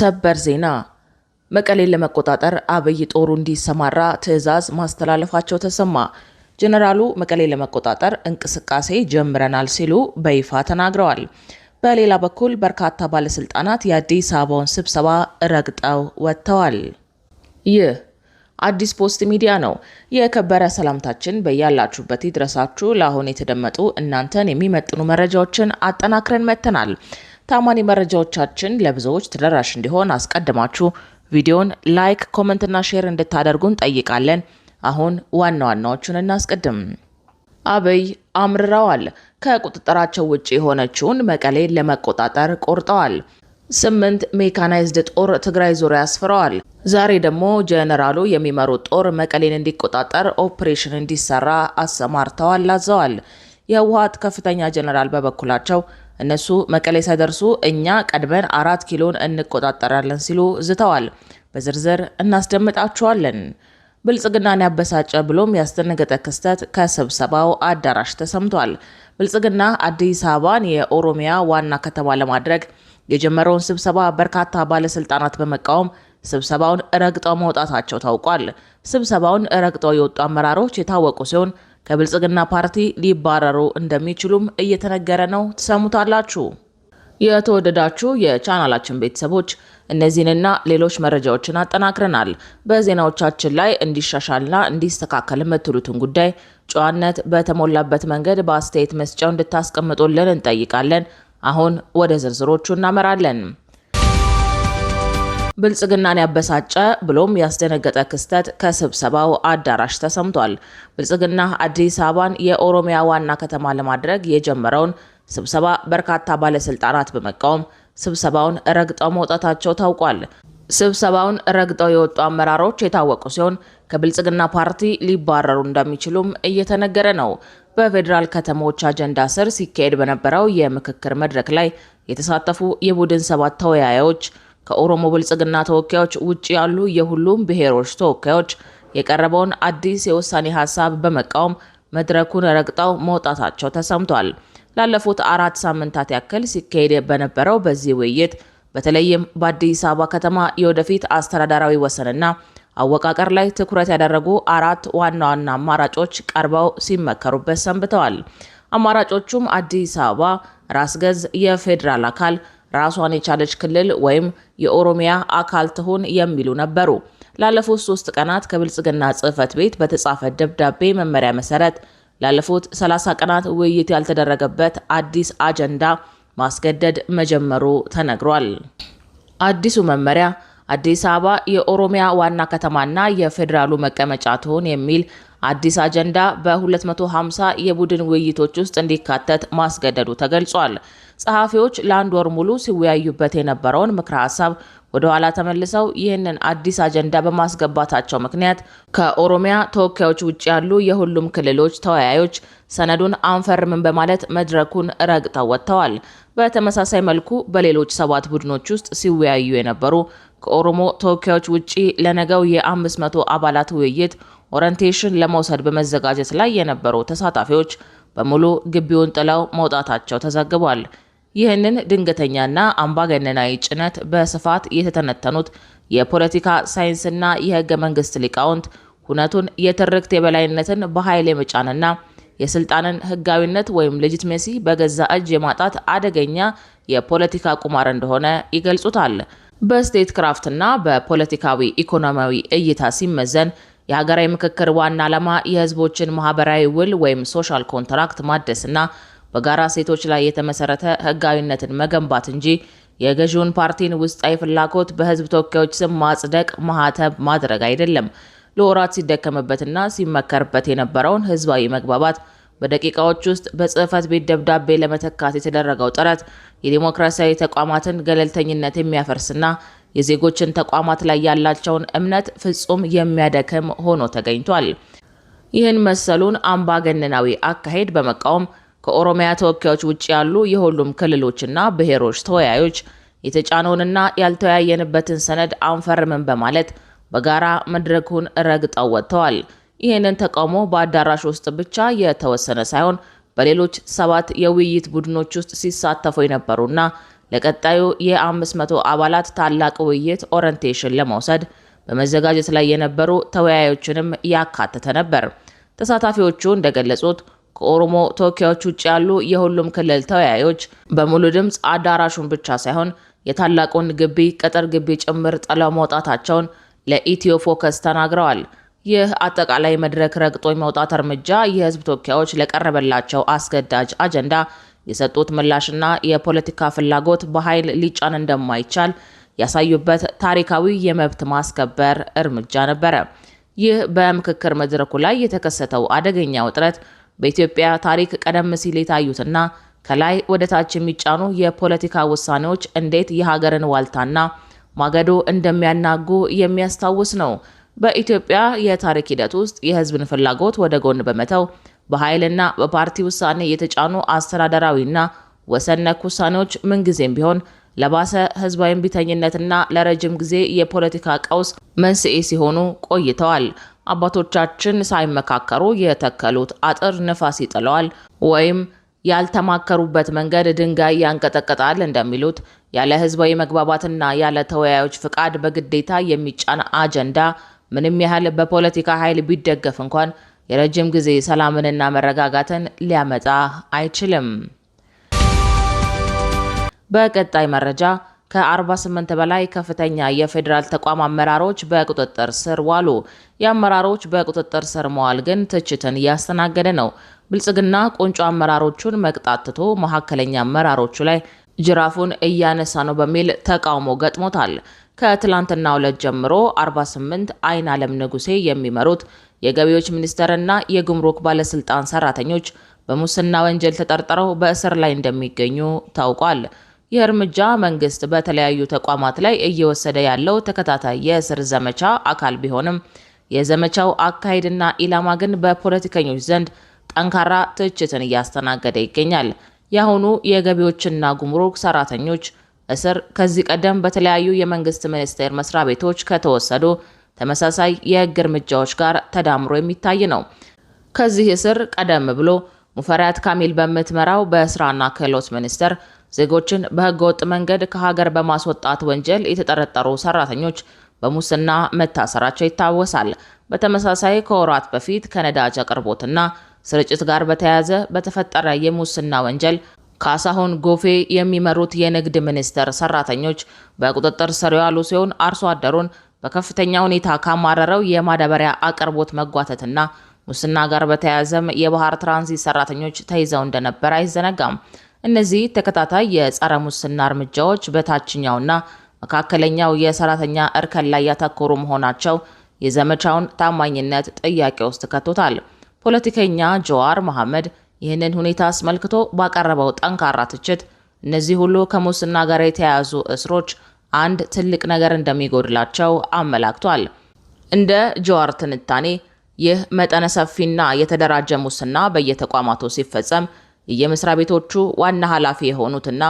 ሰበር ዜና መቀሌን ለመቆጣጠር አብይ ጦሩ እንዲሰማራ ትዕዛዝ ማስተላለፋቸው ተሰማ። ጀነራሉ መቀሌን ለመቆጣጠር እንቅስቃሴ ጀምረናል ሲሉ በይፋ ተናግረዋል። በሌላ በኩል በርካታ ባለስልጣናት የአዲስ አበባውን ስብሰባ ረግጠው ወጥተዋል። ይህ አዲስ ፖስት ሚዲያ ነው። የከበረ ሰላምታችን በያላችሁበት ይድረሳችሁ። ለአሁን የተደመጡ እናንተን የሚመጥኑ መረጃዎችን አጠናክረን መጥተናል። ታማኒ መረጃዎቻችን ለብዙዎች ተደራሽ እንዲሆን አስቀድማችሁ ቪዲዮን ላይክ፣ ኮሜንት እና ሼር እንድታደርጉን ጠይቃለን። አሁን ዋና ዋናዎቹን እናስቀድም። አብይ አምርረዋል። ከቁጥጥራቸው ውጪ የሆነችውን መቀሌን ለመቆጣጠር ቆርጠዋል። 8 ሜካናይዝድ ጦር ትግራይ ዙሪያ አስፍረዋል። ዛሬ ደግሞ ጀነራሉ የሚመሩት ጦር መቀሌን እንዲቆጣጠር ኦፕሬሽን እንዲሰራ አሰማርተዋል አዘዋል። የህወሓት ከፍተኛ ጀነራል በበኩላቸው እነሱ መቀሌ ሳይደርሱ እኛ ቀድመን 4 ኪሎን እንቆጣጠራለን ሲሉ ዝተዋል። በዝርዝር እናስደምጣችኋለን። ብልጽግናን ያበሳጨ ብሎም ያስደነገጠ ክስተት ከስብሰባው አዳራሽ ተሰምቷል። ብልጽግና አዲስ አበባን የኦሮሚያ ዋና ከተማ ለማድረግ የጀመረውን ስብሰባ በርካታ ባለስልጣናት በመቃወም ስብሰባውን ረግጠው መውጣታቸው ታውቋል። ስብሰባውን ረግጠው የወጡ አመራሮች የታወቁ ሲሆን ከብልጽግና ፓርቲ ሊባረሩ እንደሚችሉም እየተነገረ ነው። ትሰሙታላችሁ። የተወደዳችሁ የቻናላችን ቤተሰቦች እነዚህንና ሌሎች መረጃዎችን አጠናክረናል። በዜናዎቻችን ላይ እንዲሻሻልና እንዲስተካከል የምትሉትን ጉዳይ ጨዋነት በተሞላበት መንገድ በአስተያየት መስጫው እንድታስቀምጡልን እንጠይቃለን። አሁን ወደ ዝርዝሮቹ እናመራለን። ብልጽግናን ያበሳጨ ብሎም ያስደነገጠ ክስተት ከስብሰባው አዳራሽ ተሰምቷል። ብልጽግና አዲስ አበባን የኦሮሚያ ዋና ከተማ ለማድረግ የጀመረውን ስብሰባ በርካታ ባለስልጣናት በመቃወም ስብሰባውን ረግጠው መውጣታቸው ታውቋል። ስብሰባውን ረግጠው የወጡ አመራሮች የታወቁ ሲሆን ከብልጽግና ፓርቲ ሊባረሩ እንደሚችሉም እየተነገረ ነው። በፌዴራል ከተሞች አጀንዳ ስር ሲካሄድ በነበረው የምክክር መድረክ ላይ የተሳተፉ የቡድን 7 ተወያዮች ከኦሮሞ ብልጽግና ተወካዮች ውጪ ያሉ የሁሉም ብሔሮች ተወካዮች የቀረበውን አዲስ የውሳኔ ሀሳብ በመቃወም መድረኩን ረግጠው መውጣታቸው ተሰምቷል። ላለፉት 4 ሳምንታት ያክል ሲካሄድ በነበረው በዚህ ውይይት በተለይም በአዲስ አበባ ከተማ የወደፊት አስተዳደራዊ ወሰንና አወቃቀር ላይ ትኩረት ያደረጉ 4 ዋና ዋና አማራጮች ቀርበው ሲመከሩበት ሰንብተዋል። አማራጮቹም አዲስ አበባ ራስ ገዝ የፌዴራል አካል፣ ራሷን የቻለች ክልል ወይም የኦሮሚያ አካል ትሁን የሚሉ ነበሩ። ላለፉት 3 ቀናት ከብልጽግና ጽሕፈት ቤት በተጻፈ ደብዳቤ መመሪያ መሰረት ላለፉት 30 ቀናት ውይይት ያልተደረገበት አዲስ አጀንዳ ማስገደድ መጀመሩ ተነግሯል። አዲሱ መመሪያ አዲስ አበባ የኦሮሚያ ዋና ከተማና የፌዴራሉ መቀመጫ ትሁን የሚል አዲስ አጀንዳ በ250 የቡድን ውይይቶች ውስጥ እንዲካተት ማስገደዱ ተገልጿል። ጸሐፊዎች ለ1 ወር ሙሉ ሲወያዩበት የነበረውን ምክረ ሀሳብ ወደ ኋላ ተመልሰው ይህንን አዲስ አጀንዳ በማስገባታቸው ምክንያት ከኦሮሚያ ተወካዮች ውጭ ያሉ የሁሉም ክልሎች ተወያዮች ሰነዱን አንፈርምም በማለት መድረኩን ረግጠው ወጥተዋል። በተመሳሳይ መልኩ በሌሎች 7 ቡድኖች ውስጥ ሲወያዩ የነበሩ ከኦሮሞ ተወካዮች ውጪ ለነገው የ500 አባላት ውይይት ኦሪንቴሽን ለመውሰድ በመዘጋጀት ላይ የነበሩ ተሳታፊዎች በሙሉ ግቢውን ጥለው መውጣታቸው ተዘግቧል። ይህንን ድንገተኛና አምባገነናዊ ጭነት በስፋት የተተነተኑት የፖለቲካ ሳይንስና የህገ መንግስት ሊቃውንት ሁነቱን የትርክት የበላይነትን በኃይል የመጫንና የስልጣንን ህጋዊነት ወይም ሌጂቲሜሲ በገዛ እጅ የማጣት አደገኛ የፖለቲካ ቁማር እንደሆነ ይገልጹታል። በስቴት ክራፍትና በፖለቲካዊ ኢኮኖሚያዊ እይታ ሲመዘን የሀገራዊ ምክክር ዋና ዓላማ የህዝቦችን ማህበራዊ ውል ወይም ሶሻል ኮንትራክት ማደስና በጋራ ሴቶች ላይ የተመሰረተ ህጋዊነትን መገንባት እንጂ የገዢውን ፓርቲን ውስጣዊ ፍላጎት በህዝብ ተወካዮች ስም ማጽደቅ፣ ማህተም ማድረግ አይደለም። ለወራት ሲደከምበትና ሲመከርበት የነበረውን ህዝባዊ መግባባት በደቂቃዎች ውስጥ በጽህፈት ቤት ደብዳቤ ለመተካት የተደረገው ጥረት የዲሞክራሲያዊ ተቋማትን ገለልተኝነት የሚያፈርስና የዜጎችን ተቋማት ላይ ያላቸውን እምነት ፍጹም የሚያደክም ሆኖ ተገኝቷል። ይህን መሰሉን አምባገነናዊ አካሄድ በመቃወም ከኦሮሚያ ተወካዮች ውጭ ያሉ የሁሉም ክልሎችና ብሔሮች ተወያዮች የተጫነውንና ያልተወያየንበትን ሰነድ አንፈርምም በማለት በጋራ መድረኩን ረግጠው ወጥተዋል። ይህንን ተቃውሞ በአዳራሽ ውስጥ ብቻ የተወሰነ ሳይሆን በሌሎች 7 የውይይት ቡድኖች ውስጥ ሲሳተፉ የነበሩና ለቀጣዩ የ500 አባላት ታላቅ ውይይት ኦሪንቴሽን ለመውሰድ በመዘጋጀት ላይ የነበሩ ተወያዮችንም ያካተተ ነበር። ተሳታፊዎቹ እንደገለጹት ከኦሮሞ ተወካዮች ውጭ ያሉ የሁሉም ክልል ተወያዮች በሙሉ ድምፅ አዳራሹን ብቻ ሳይሆን የታላቁን ግቢ ቅጥር ግቢ ጭምር ጥለው መውጣታቸውን ለኢትዮ ፎከስ ተናግረዋል። ይህ አጠቃላይ መድረክ ረግጦ የመውጣት እርምጃ የህዝብ ተወካዮች ለቀረበላቸው አስገዳጅ አጀንዳ የሰጡት ምላሽና የፖለቲካ ፍላጎት በኃይል ሊጫን እንደማይቻል ያሳዩበት ታሪካዊ የመብት ማስከበር እርምጃ ነበረ። ይህ በምክክር መድረኩ ላይ የተከሰተው አደገኛ ውጥረት በኢትዮጵያ ታሪክ ቀደም ሲል የታዩትና ከላይ ወደ ታች የሚጫኑ የፖለቲካ ውሳኔዎች እንዴት የሀገርን ዋልታና ማገዶ እንደሚያናጉ የሚያስታውስ ነው። በኢትዮጵያ የታሪክ ሂደት ውስጥ የህዝብን ፍላጎት ወደ ጎን በመተው በኃይልና በፓርቲ ውሳኔ የተጫኑ አስተዳደራዊና ወሰን ነክ ውሳኔዎች ምንጊዜም ቢሆን ለባሰ ህዝባዊ እምቢተኝነትና ለረጅም ጊዜ የፖለቲካ ቀውስ መንስኤ ሲሆኑ ቆይተዋል። አባቶቻችን ሳይመካከሩ የተከሉት አጥር ንፋስ ይጥለዋል ወይም ያልተማከሩበት መንገድ ድንጋይ ያንቀጠቅጣል እንደሚሉት ያለ ህዝባዊ መግባባትና ያለ ተወያዮች ፍቃድ በግዴታ የሚጫን አጀንዳ ምንም ያህል በፖለቲካ ኃይል ቢደገፍ እንኳን የረጅም ጊዜ ሰላምንና መረጋጋትን ሊያመጣ አይችልም። በቀጣይ መረጃ ከ48 በላይ ከፍተኛ የፌዴራል ተቋም አመራሮች በቁጥጥር ስር ዋሉ። የአመራሮች በቁጥጥር ስር መዋል ግን ትችትን እያስተናገደ ነው። ብልጽግና ቁንጮ አመራሮቹን መቅጣት ትቶ መካከለኛ አመራሮቹ ላይ ጅራፉን እያነሳ ነው በሚል ተቃውሞ ገጥሞታል። ከትላንትናው ዕለት ጀምሮ 48 አይን ዓለም ንጉሴ የሚመሩት የገቢዎች ሚኒስቴርና የጉምሩክ ባለስልጣን ሰራተኞች በሙስና ወንጀል ተጠርጥረው በእስር ላይ እንደሚገኙ ታውቋል። ይህ እርምጃ መንግስት በተለያዩ ተቋማት ላይ እየወሰደ ያለው ተከታታይ የእስር ዘመቻ አካል ቢሆንም የዘመቻው አካሄድና ኢላማ ግን በፖለቲከኞች ዘንድ ጠንካራ ትችትን እያስተናገደ ይገኛል። የአሁኑ የገቢዎችና ጉምሩክ ሰራተኞች እስር ከዚህ ቀደም በተለያዩ የመንግስት ሚኒስቴር መስሪያ ቤቶች ከተወሰዱ ተመሳሳይ የህግ እርምጃዎች ጋር ተዳምሮ የሚታይ ነው። ከዚህ እስር ቀደም ብሎ ሙፈሪያት ካሚል በምትመራው በስራና ክህሎት ሚኒስቴር ዜጎችን በህገ ወጥ መንገድ ከሀገር በማስወጣት ወንጀል የተጠረጠሩ ሰራተኞች በሙስና መታሰራቸው ይታወሳል። በተመሳሳይ ከወራት በፊት ከነዳጅ አቅርቦትና ስርጭት ጋር በተያያዘ በተፈጠረ የሙስና ወንጀል ካሳሁን ጎፌ የሚመሩት የንግድ ሚኒስቴር ሰራተኞች በቁጥጥር ስር ያሉ ሲሆን አርሶ አደሩን በከፍተኛ ሁኔታ ካማረረው የማዳበሪያ አቅርቦት መጓተትና ሙስና ጋር በተያያዘም የባህር ትራንዚት ሰራተኞች ተይዘው እንደነበር አይዘነጋም። እነዚህ ተከታታይ የጸረ ሙስና እርምጃዎች በታችኛውና መካከለኛው የሰራተኛ እርከን ላይ ያተኮሩ መሆናቸው የዘመቻውን ታማኝነት ጥያቄ ውስጥ ከቶታል። ፖለቲከኛ ጀዋር መሐመድ ይህንን ሁኔታ አስመልክቶ ባቀረበው ጠንካራ ትችት እነዚህ ሁሉ ከሙስና ጋር የተያያዙ እስሮች አንድ ትልቅ ነገር እንደሚጎድላቸው አመላክቷል። እንደ ጀዋር ትንታኔ ይህ መጠነ ሰፊና የተደራጀ ሙስና በየተቋማቱ ሲፈጸም የመስሪያ ቤቶቹ ዋና ኃላፊ የሆኑትና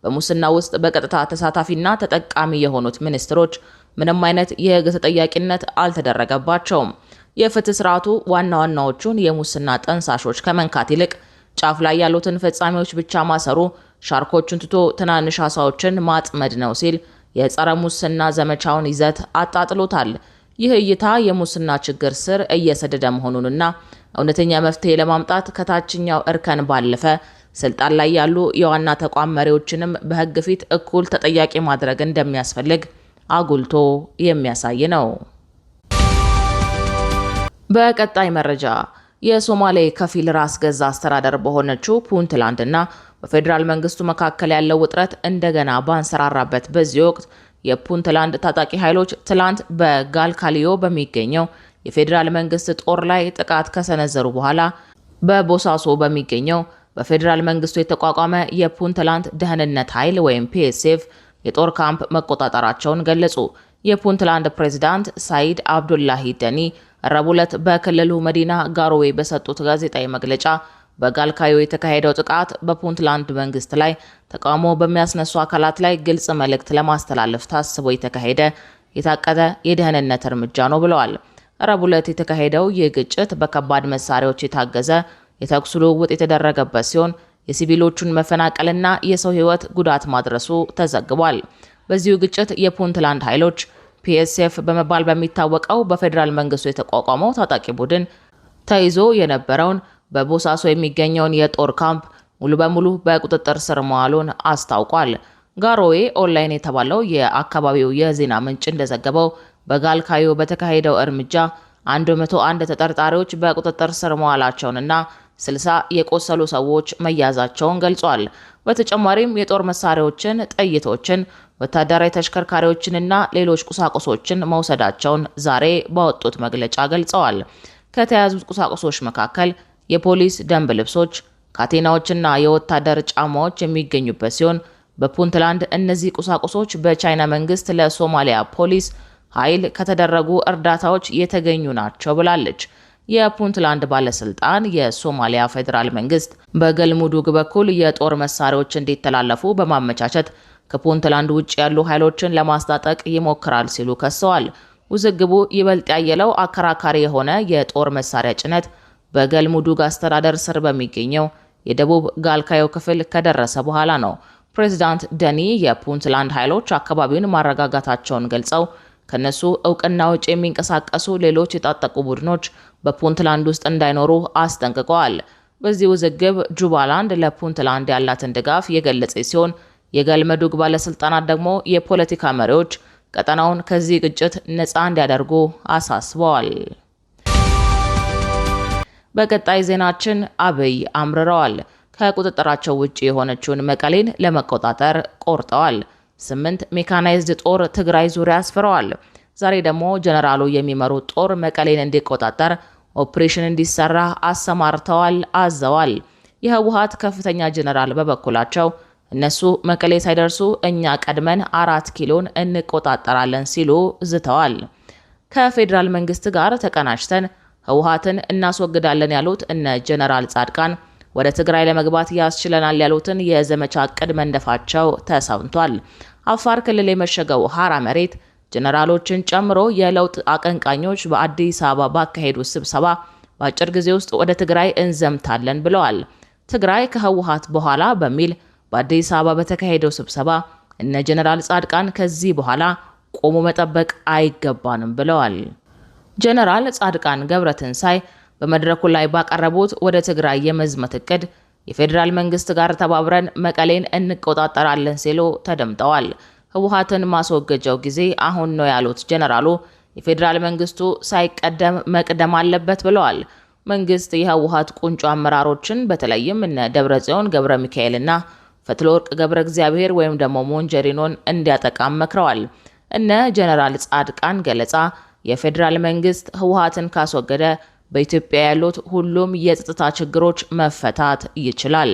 በሙስና ውስጥ በቀጥታ ተሳታፊና ተጠቃሚ የሆኑት ሚኒስትሮች ምንም አይነት የህግ ተጠያቂነት አልተደረገባቸውም። የፍትህ ስርዓቱ ዋና ዋናዎቹን የሙስና ጠንሳሾች ከመንካት ይልቅ ጫፍ ላይ ያሉትን ፈጻሚዎች ብቻ ማሰሩ ሻርኮቹን ትቶ ትናንሽ አሳዎችን ማጥመድ ነው ሲል የጸረ ሙስና ዘመቻውን ይዘት አጣጥሎታል። ይህ እይታ የሙስና ችግር ስር እየሰደደ መሆኑንና እውነተኛ መፍትሄ ለማምጣት ከታችኛው እርከን ባለፈ ስልጣን ላይ ያሉ የዋና ተቋም መሪዎችንም በህግ ፊት እኩል ተጠያቂ ማድረግ እንደሚያስፈልግ አጉልቶ የሚያሳይ ነው። በቀጣይ መረጃ የሶማሌ ከፊል ራስ ገዝ አስተዳደር በሆነችው ፑንትላንድና በፌዴራል መንግስቱ መካከል ያለው ውጥረት እንደገና ባንሰራራበት በዚህ ወቅት የፑንትላንድ ታጣቂ ኃይሎች ትላንት በጋልካሊዮ በሚገኘው የፌዴራል መንግስት ጦር ላይ ጥቃት ከሰነዘሩ በኋላ በቦሳሶ በሚገኘው በፌዴራል መንግስቱ የተቋቋመ የፑንትላንድ ደህንነት ኃይል ወይም ፒኤስኤፍ የጦር ካምፕ መቆጣጠራቸውን ገለጹ። የፑንትላንድ ፕሬዝዳንት ሳይድ አብዱላሂ ደኒ ረቡዕ ዕለት በክልሉ መዲና ጋሮዌ በሰጡት ጋዜጣዊ መግለጫ በጋልካዮ የተካሄደው ጥቃት በፑንትላንድ መንግስት ላይ ተቃውሞ በሚያስነሱ አካላት ላይ ግልጽ መልእክት ለማስተላለፍ ታስቦ የተካሄደ የታቀደ የደህንነት እርምጃ ነው ብለዋል። ረቡዕ ዕለት የተካሄደው ይህ ግጭት በከባድ መሳሪያዎች የታገዘ የተኩስ ልውውጥ የተደረገበት ሲሆን የሲቪሎቹን መፈናቀልና የሰው ሕይወት ጉዳት ማድረሱ ተዘግቧል። በዚሁ ግጭት የፑንትላንድ ኃይሎች ፒኤስኤፍ በመባል በሚታወቀው በፌዴራል መንግስቱ የተቋቋመው ታጣቂ ቡድን ተይዞ የነበረውን በቦሳሶ የሚገኘውን የጦር ካምፕ ሙሉ በሙሉ በቁጥጥር ስር መዋሉን አስታውቋል። ጋሮዌ ኦንላይን የተባለው የአካባቢው የዜና ምንጭ እንደዘገበው በጋልካዮ በተካሄደው እርምጃ 101 ተጠርጣሪዎች በቁጥጥር ስር መዋላቸውንና 60 የቆሰሉ ሰዎች መያዛቸውን ገልጿል። በተጨማሪም የጦር መሳሪያዎችን፣ ጥይቶችን፣ ወታደራዊ ተሽከርካሪዎችንና ሌሎች ቁሳቁሶችን መውሰዳቸውን ዛሬ ባወጡት መግለጫ ገልጸዋል። ከተያዙት ቁሳቁሶች መካከል የፖሊስ ደንብ ልብሶች፣ ካቴናዎችና የወታደር ጫማዎች የሚገኙበት ሲሆን በፑንትላንድ እነዚህ ቁሳቁሶች በቻይና መንግስት ለሶማሊያ ፖሊስ ኃይል ከተደረጉ እርዳታዎች የተገኙ ናቸው ብላለች። የፑንትላንድ ባለስልጣን የሶማሊያ ፌዴራል መንግስት በገልሙዱግ በኩል የጦር መሳሪያዎች እንዲተላለፉ በማመቻቸት ከፑንትላንድ ውጭ ያሉ ኃይሎችን ለማስታጠቅ ይሞክራል ሲሉ ከሰዋል። ውዝግቡ ይበልጥ ያየለው አከራካሪ የሆነ የጦር መሳሪያ ጭነት በገልሙዱግ አስተዳደር ስር በሚገኘው የደቡብ ጋልካዮ ክፍል ከደረሰ በኋላ ነው። ፕሬዚዳንት ደኒ የፑንትላንድ ኃይሎች አካባቢውን ማረጋጋታቸውን ገልጸው ከነሱ እውቅና ውጭ የሚንቀሳቀሱ ሌሎች የታጠቁ ቡድኖች በፑንትላንድ ውስጥ እንዳይኖሩ አስጠንቅቀዋል። በዚህ ውዝግብ ጁባላንድ ለፑንትላንድ ያላትን ድጋፍ የገለጸ ሲሆን የገልመዱግ ባለስልጣናት ደግሞ የፖለቲካ መሪዎች ቀጠናውን ከዚህ ግጭት ነፃ እንዲያደርጉ አሳስበዋል። በቀጣይ ዜናችን አብይ አምርረዋል። ከቁጥጥራቸው ውጪ የሆነችውን መቀሌን ለመቆጣጠር ቆርጠዋል። 8 ሜካናይዝድ ጦር ትግራይ ዙሪያ አስፍረዋል። ዛሬ ደግሞ ጀነራሉ የሚመሩት ጦር መቀሌን እንዲቆጣጠር ኦፕሬሽን እንዲሰራ አሰማርተዋል፣ አዘዋል። የህወሓት ከፍተኛ ጀነራል በበኩላቸው እነሱ መቀሌ ሳይደርሱ እኛ ቀድመን 4 ኪሎን እንቆጣጠራለን ሲሉ ዝተዋል። ከፌዴራል መንግስት ጋር ተቀናጅተን ህወሓትን እናስወግዳለን ያሉት እነ ጀነራል ጻድቃን ወደ ትግራይ ለመግባት ያስችለናል ያሉትን የዘመቻ ዕቅድ መንደፋቸው ተሰምቷል። አፋር ክልል የመሸገው ሀራ መሬት ጀነራሎችን ጨምሮ የለውጥ አቀንቃኞች በአዲስ አበባ ባካሄዱት ስብሰባ በአጭር ጊዜ ውስጥ ወደ ትግራይ እንዘምታለን ብለዋል። ትግራይ ከህወሓት በኋላ በሚል በአዲስ አበባ በተካሄደው ስብሰባ እነ ጀነራል ጻድቃን ከዚህ በኋላ ቆሞ መጠበቅ አይገባንም ብለዋል። ጀነራል ጻድቃን ገብረትንሳይ በመድረኩ ላይ ባቀረቡት ወደ ትግራይ የመዝመት እቅድ የፌዴራል መንግስት ጋር ተባብረን መቀሌን እንቆጣጠራለን ሲሉ ተደምጠዋል። ህወሓትን ማስወገጃው ጊዜ አሁን ነው ያሉት ጀነራሉ የፌዴራል መንግስቱ ሳይቀደም መቅደም አለበት ብለዋል። መንግስት የህወሓት ቁንጮ አመራሮችን በተለይም እነ ደብረጽዮን ገብረ ሚካኤልና ፈትለወርቅ ገብረ እግዚአብሔር ወይም ደግሞ ሞንጀሪኖን እንዲያጠቃም መክረዋል። እነ ጀነራል ጻድቃን ገለጻ የፌዴራል መንግስት ህወሓትን ካስወገደ በኢትዮጵያ ያሉት ሁሉም የጸጥታ ችግሮች መፈታት ይችላል።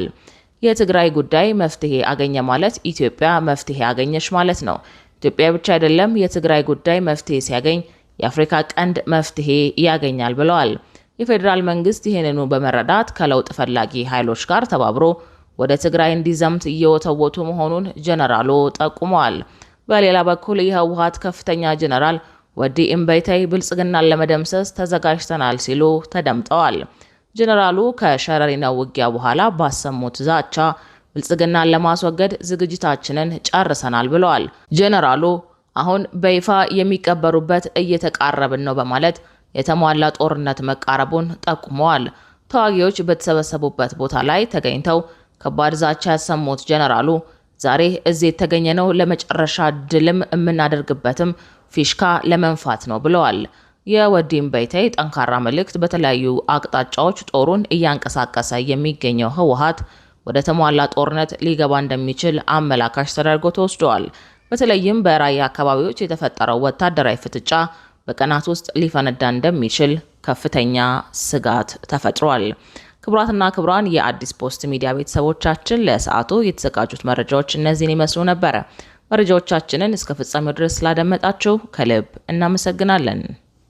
የትግራይ ጉዳይ መፍትሄ አገኘ ማለት ኢትዮጵያ መፍትሄ አገኘች ማለት ነው። ኢትዮጵያ ብቻ አይደለም፣ የትግራይ ጉዳይ መፍትሄ ሲያገኝ የአፍሪካ ቀንድ መፍትሄ ያገኛል ብለዋል። የፌዴራል መንግስት ይህንኑ በመረዳት ከለውጥ ፈላጊ ኃይሎች ጋር ተባብሮ ወደ ትግራይ እንዲዘምት እየወተወቱ መሆኑን ጀነራሉ ጠቁመዋል። በሌላ በኩል የህወሓት ከፍተኛ ጀነራል ወዲ እምበይተይ ብልጽግናን ለመደምሰስ ተዘጋጅተናል ሲሉ ተደምጠዋል። ጀነራሉ ከሸረሪናው ውጊያ በኋላ ባሰሙት ዛቻ ብልጽግናን ለማስወገድ ዝግጅታችንን ጨርሰናል ብለዋል። ጀነራሉ አሁን በይፋ የሚቀበሩበት እየተቃረብን ነው በማለት የተሟላ ጦርነት መቃረቡን ጠቁመዋል። ተዋጊዎች በተሰበሰቡበት ቦታ ላይ ተገኝተው ከባድ ዛቻ ያሰሙት ጀነራሉ ዛሬ እዚህ የተገኘነው ለመጨረሻ ድልም የምናደርግበትም ፊሽካ ለመንፋት ነው ብለዋል። የወዲ እምበይተይ ጠንካራ መልእክት በተለያዩ አቅጣጫዎች ጦሩን እያንቀሳቀሰ የሚገኘው ህወሓት ወደ ተሟላ ጦርነት ሊገባ እንደሚችል አመላካሽ ተደርጎ ተወስዷል። በተለይም በራያ አካባቢዎች የተፈጠረው ወታደራዊ ፍጥጫ በቀናት ውስጥ ሊፈነዳ እንደሚችል ከፍተኛ ስጋት ተፈጥሯል። ክቡራትና ክቡራን የአዲስ ፖስት ሚዲያ ቤተሰቦቻችን ለሰዓቱ የተዘጋጁት መረጃዎች እነዚህን ይመስሉ ነበረ። መረጃዎቻችንን እስከ ፍጻሜው ድረስ ስላደመጣችሁ ከልብ እናመሰግናለን።